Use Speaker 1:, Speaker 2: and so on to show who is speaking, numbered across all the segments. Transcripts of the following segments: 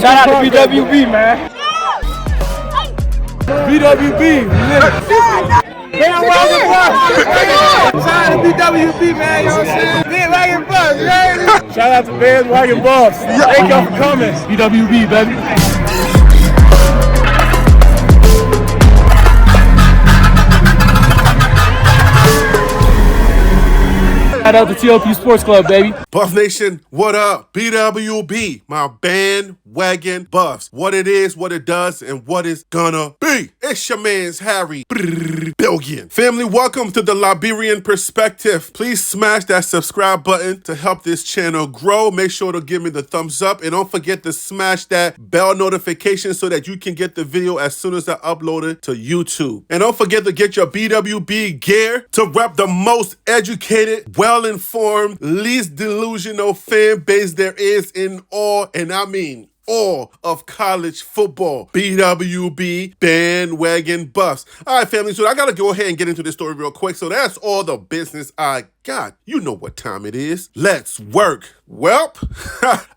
Speaker 1: Shout out to BWB, man. BWB. Shout out to BWB, man. You know what I'm saying? Bandwagon Buffs, man. Shout out to Bandwagon Buffs. Thank y'all for coming. BWB, baby. Shout out to TOP Sports Club, baby.
Speaker 2: Buff Nation, what up? BWB, my bandwagon Buffs. What it is, what it does, and what it's gonna be. It's your man's Harry Billion. Family, welcome to the Liberian Perspective. Please smash that subscribe button to help this channel grow. Make sure to give me the thumbs up, and don't forget to smash that bell notification so that you can get the video as soon as I upload it to YouTube. And don't forget to get your BWB gear to rep the most educated, well-informed, least delusional fan base there is in all, and I mean all of college football. BWB Bandwagon Buffs. All right, family, so I got to go ahead and get into this story real quick. So that's all the business I got. You know what time it is. Let's work. Well,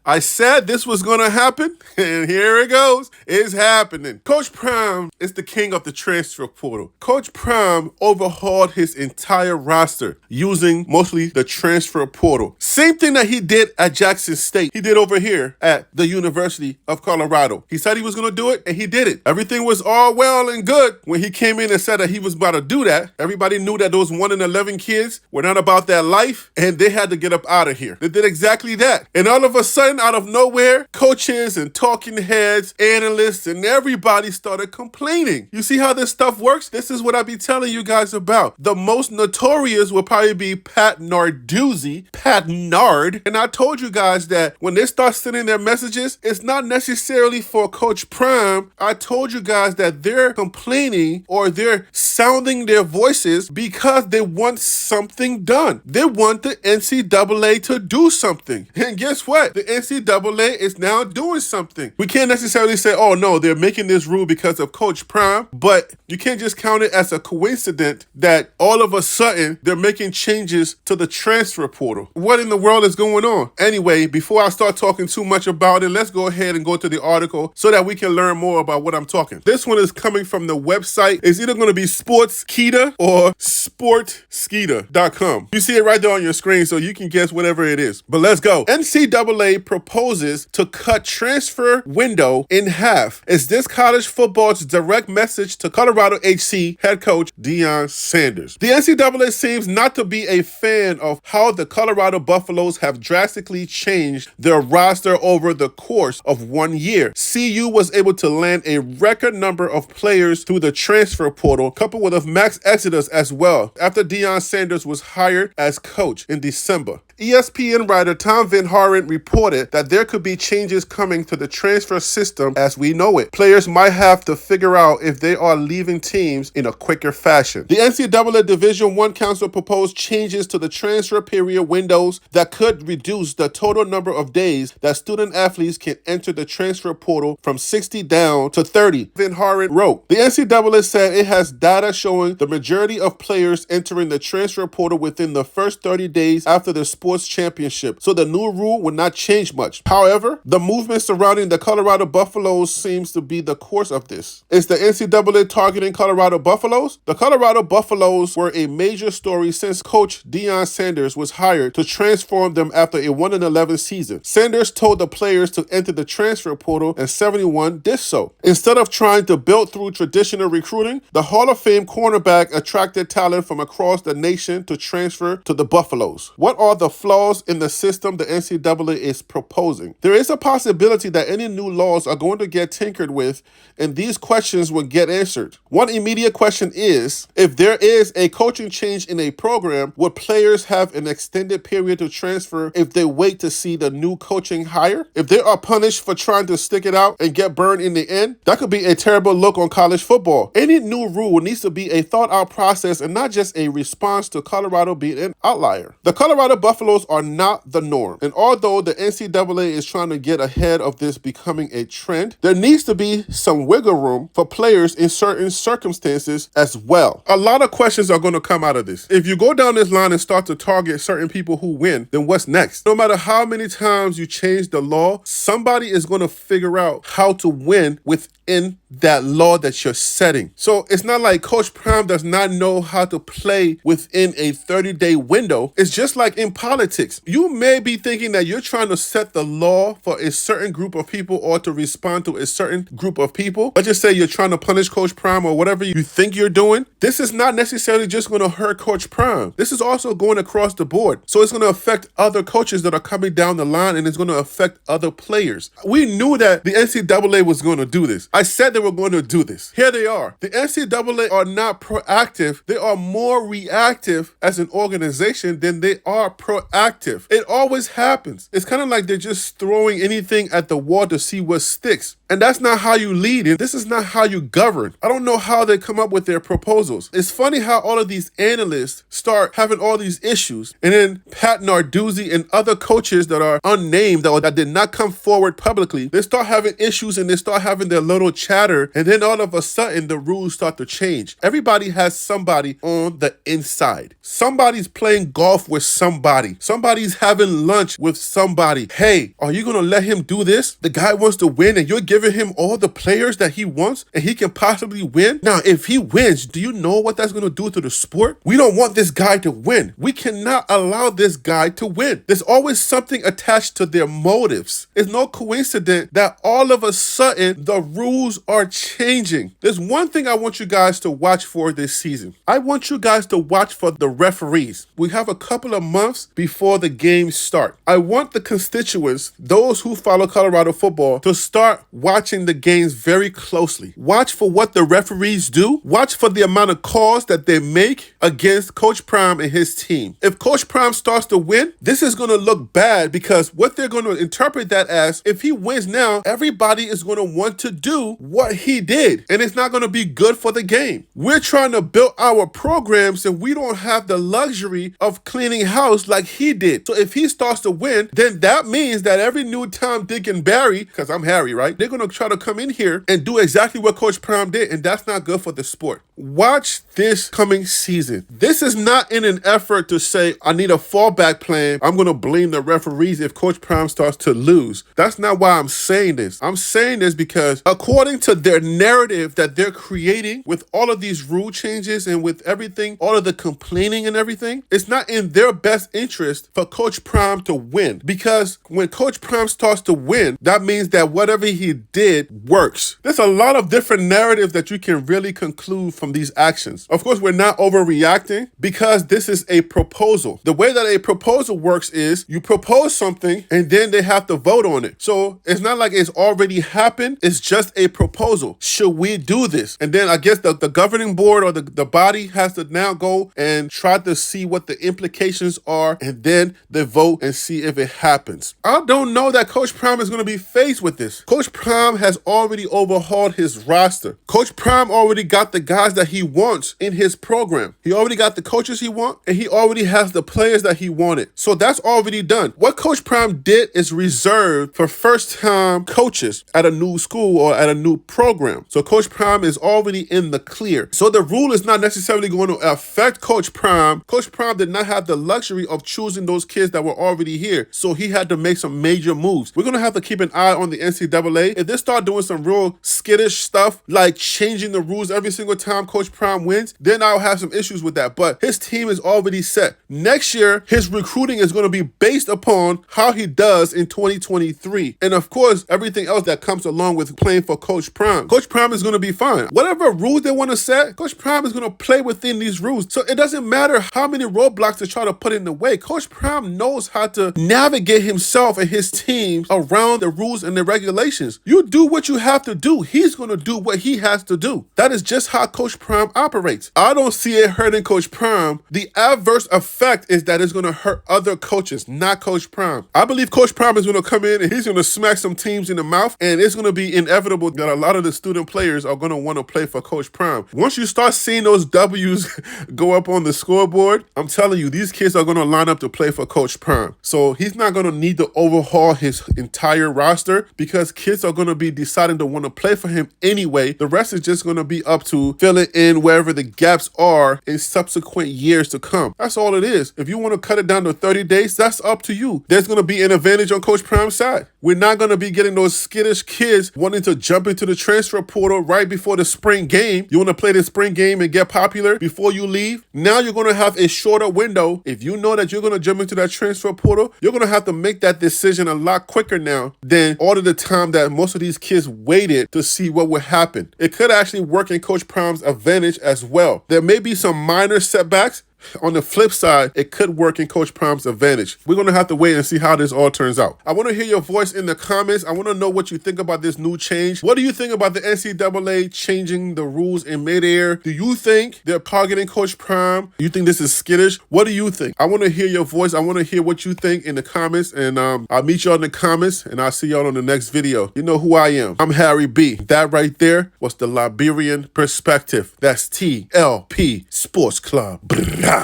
Speaker 2: I said this was going to happen, and here it goes. It's happening. Coach Prime is the king of the transfer portal. Coach Prime overhauled his entire roster using mostly the transfer portal. Same thing that he did at Jackson State. He did over here at the University of Colorado. He said he was going to do it, and he did it. Everything was all well and good when he came in and said that he was about to do that. Everybody knew that those 1 in 11 kids were not about that life, and they had to get up out of here. They did exactly that. And all of a sudden, out of nowhere, coaches and talking heads, analysts, and everybody started complaining. You see how this stuff works? This is what I be telling you guys about. The most notorious will probably be Pat Narduzzi, Pat Nard. And I told you guys that when they start sending their messages, it's not necessarily for Coach Prime. I told you guys that they're complaining or they're sounding their voices because they want something done. They want the NCAA to do something. And guess what? The NCAA is now doing something. We can't necessarily say, oh no, they're making this rule because of Coach Prime, but you can't just count it as a coincidence that all of a sudden they're making changes to the transfer portal. What in the world is going on? Anyway, before I start talking too much about it, let's go ahead and go to the article so that we can learn more about what I'm talking. This one is coming from the website. It's either going to be Sportskeeda or Sportskeeda.com. You see it right there on your screen, so you can guess whatever it is. But let's go. NCAA proposes to cut transfer window in half. Is this college football's direct message to Colorado HC head coach Deion Sanders? The NCAA seems not to be a fan of how the Colorado Buffaloes have drastically changed their roster over the course of 1 year. CU was able to land a record number of players through the transfer portal, coupled with a max exodus as well, after Deion Sanders was hired as coach in December. ESPN writer Tom Van Haren reported that there could be changes coming to the transfer system as we know it. Players might have to figure out if they are leaving teams in a quicker fashion. The NCAA Division I Council proposed changes to the transfer period windows that could reduce the total number of days that student athletes can enter the transfer portal from 60 down to 30. Van Haren wrote, the NCAA said it has data showing the majority of players entering the transfer portal within the first 30 days after the sports championship, so the new rule would not change much. However, the movement surrounding the Colorado Buffaloes seems to be the course of this. Is the NCAA targeting Colorado Buffaloes? The Colorado Buffaloes were a major story since coach Deion Sanders was hired to transform them after a 1 in 11 season. Sanders told the players to enter the transfer portal, and 71 did so. Instead of trying to build through traditional recruiting, the Hall of Fame cornerback attracted talent from across the nation to transfer to the Buffaloes. What are the flaws in the system the NCAA is proposing? There is a possibility that any new laws are going to get tinkered with, and these questions will get answered. One immediate question is, if there is a coaching change in a program, would players have an extended period to transfer if they wait to see the new coaching hire? If they are punished for trying to stick it out and get burned in the end, that could be a terrible look on college football. Any new rule needs to be a thought-out process and not just a response to Colorado being an outlier. The Colorado Buffaloes buffaloes are not the norm. And although the NCAA is trying to get ahead of this becoming a trend, there needs to be some wiggle room for players in certain circumstances as well. A lot of questions are going to come out of this. If you go down this line and start to target certain people who win, then what's next? No matter how many times you change the law, somebody is going to figure out how to win within that law that you're setting. So it's not like Coach Prime does not know how to play within a 30-day window. It's just like in politics. You may be thinking that you're trying to set the law for a certain group of people or to respond to a certain group of people. Let's just say you're trying to punish Coach Prime or whatever you think you're doing. This is not necessarily just going to hurt Coach Prime. This is also going across the board. So it's going to affect other coaches that are coming down the line, and it's going to affect other players. We knew that the NCAA was going to do this. I said they were going to do this. Here they are. The NCAA are not proactive. They are more reactive as an organization than they are proactive. It always happens. It's kind of like they're just throwing anything at the wall to see what sticks. And that's not how you lead. And this is not how you govern. I don't know how they come up with their proposals. It's funny how all of these analysts start having all these issues. And then Pat Narduzzi and other coaches that are unnamed or that did not come forward publicly, they start having issues and they start having their little chatter. And then all of a sudden, the rules start to change. Everybody has somebody on the inside. Somebody's playing golf with somebody. Somebody's having lunch with somebody. Hey, are you going to let him do this? The guy wants to win and you're giving him all the players that he wants and he can possibly win. Now, if he wins, do you know what that's going to do to the sport? We don't want this guy to win. We cannot allow this guy to win. There's always something attached to their motives. It's no coincidence that all of a sudden the rules are changing. There's one thing I want you guys to watch for this season. I want you guys to watch for the referees. We have a couple of months before the games start. I want the constituents, those who follow Colorado football, to start watching the games very closely. Watch for what the referees do. Watch for the amount of calls that they make against Coach Prime and his team. If Coach Prime starts to win, this is going to look bad because what they're going to interpret that as, if he wins now, everybody is going to want to do what he did, and it's not going to be good for the game. We're trying to build our programs and we don't have the luxury of cleaning house like he did. So if he starts to win, then that means that every new Tom, Dick, and Barry, because I'm Harry, right? They're going to try to come in here and do exactly what Coach Prime did, and that's not good for the sport. Watch this coming season. This is not in an effort to say, I need a fallback plan. I'm going to blame the referees if Coach Prime starts to lose. That's not why I'm saying this. I'm saying this because according to their narrative that they're creating with all of these rule changes and with everything, all of the complaining and everything, it's not in their best interest for Coach Prime to win. Because when Coach Prime starts to win, that means that whatever he did works. There's a lot of different narratives that you can really conclude from these actions. Of course, we're not overreacting because this is a proposal. The way that a proposal works is you propose something and then they have to vote on it. So it's not like it's already happened. It's just a proposal. Should we do this? And then I guess the governing board or the body has to now go and try to see what the implications are, and then they vote and see if it happens. I don't know that Coach Prime is going to be faced with this. Coach Prime has already overhauled his roster. Coach Prime already got the guys that he wants in his program. He already got the coaches he wants, and he already has the players that he wanted. So that's already done. What Coach Prime did is reserved for first-time coaches at a new school or at a new program. So Coach Prime is already in the clear. So the rule is not necessarily going to affect Coach Prime. Coach Prime did not have the luxury of choosing those kids that were already here. So he had to make some major moves. We're going to have to keep an eye on the NCAA. If they start doing some real skittish stuff, like changing the rules every single time Coach Prime wins, then I'll have some issues with that. But his team is already set. Next year, his recruiting is going to be based upon how he does in 2023. And of course, everything else that comes along with playing for Coach Prime. Coach Prime is going to be fine. Whatever rules they want to set, Coach Prime is going to play within these rules. So it doesn't matter how many roadblocks they try to put in the way. Coach Prime knows how to navigate himself and his team around the rules and the regulations. You do what you have to do. He's going to do what he has to do. That is just how Coach Coach Prime operates. I don't see it hurting Coach Prime. The adverse effect is that it's going to hurt other coaches, not Coach Prime. I believe Coach Prime is going to come in and he's going to smack some teams in the mouth, and it's going to be inevitable that a lot of the student players are going to want to play for Coach Prime. Once you start seeing those W's go up on the scoreboard, I'm telling you, these kids are going to line up to play for Coach Prime. So he's not going to need to overhaul his entire roster because kids are going to be deciding to want to play for him anyway. The rest is just going to be up to filling in wherever the gaps are in subsequent years to come. That's all it is. If you want to cut it down to 30 days, that's up to you. There's going to be an advantage on Coach Prime's side. We're not going to be getting those skittish kids wanting to jump into the transfer portal right before the spring game. You want to play the spring game and get popular before you leave? Now you're going to have a shorter window. If you know that you're going to jump into that transfer portal, you're going to have to make that decision a lot quicker now than all of the time that most of these kids waited to see what would happen. It could actually work in Coach Prime's advantage as well. There may be some minor setbacks. On the flip side, it could work in Coach Prime's advantage. We're going to have to wait and see how this all turns out. I want to hear your voice in the comments. I want to know what you think about this new change. What do you think about the NCAA changing the rules in midair? Do you think they're targeting Coach Prime? Do you think this is skittish? What do you think? I want to hear your voice. I want to hear what you think in the comments, and I'll meet y'all in the comments, and I'll see y'all on the next video. You know who I am. I'm Harry B. That right there was the Liberian Perspective. That's TLP Sports Club. Brrrah.